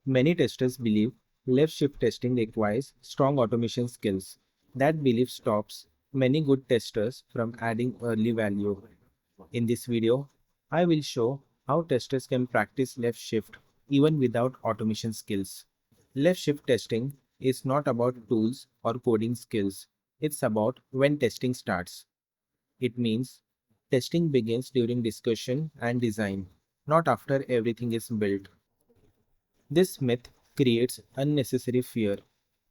Many testers believe left shift testing requires strong automation skills. That belief stops many good testers from adding early value. In this video, I will show how testers can practice left shift even without automation skills. Left shift testing is not about tools or coding skills. It's about when testing starts. It means testing begins during discussion and design, not after everything is built. This myth creates unnecessary fear.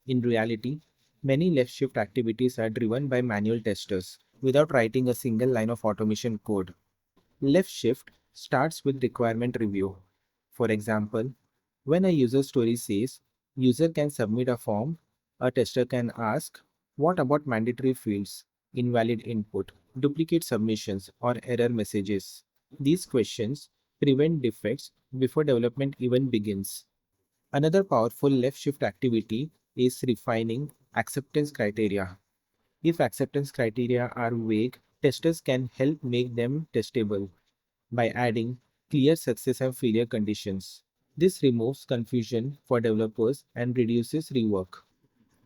In reality, many left shift activities are driven by manual testers without writing a single line of automation code. Left shift starts with requirement review. For example, when a user story says user can submit a form, a tester can ask, what about mandatory fields, invalid input, duplicate submissions, or error messages? These questions prevent defects before development even begins. Another powerful left shift activity is refining acceptance criteria. If acceptance criteria are vague, testers can help make them testable by adding clear success and failure conditions. This removes confusion for developers and reduces rework.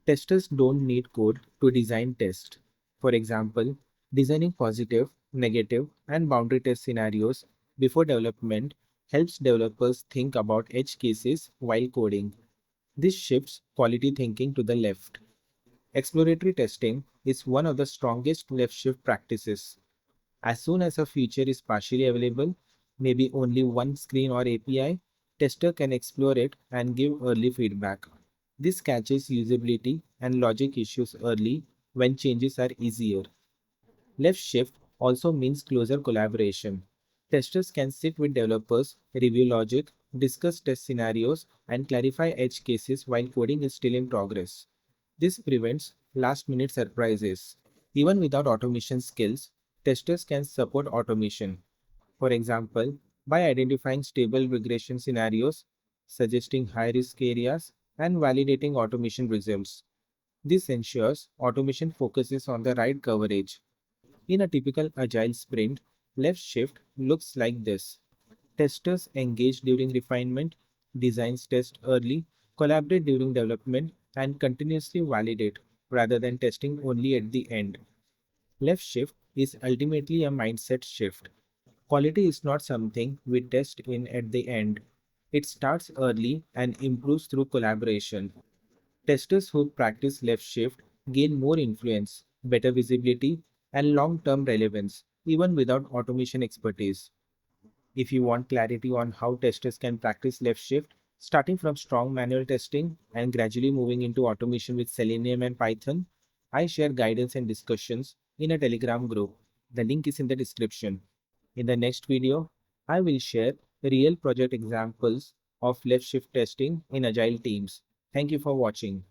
Testers don't need code to design tests. For example, designing positive, negative, and boundary test scenarios before development helps developers think about edge cases while coding. This shifts quality thinking to the left. Exploratory testing is one of the strongest left shift practices. As soon as a feature is partially available, maybe only one screen or API, tester can explore it and give early feedback. This catches usability and logic issues early when changes are easier. Left shift also means closer collaboration. Testers can sit with developers, review logic, discuss test scenarios, and clarify edge cases while coding is still in progress. This prevents last minute surprises. Even without automation skills, testers can support automation. For example, by identifying stable regression scenarios, suggesting high risk areas, and validating automation results. This ensures automation focuses on the right coverage. In a typical agile sprint, left shift looks like this. Testers engage during refinement, designs test early, collaborate during development, and continuously validate rather than testing only at the end. Left shift is ultimately a mindset shift. Quality is not something we test in at the end. It starts early and improves through collaboration. Testers who practice left shift gain more influence, better visibility, and long term relevance, even without automation expertise. If you want clarity on how testers can practice left shift, starting from strong manual testing and gradually moving into automation with Selenium and Python, I share guidance and discussions in a Telegram group. The link is in the description. In the next video, I will share real project examples of left shift testing in agile teams. Thank you for watching.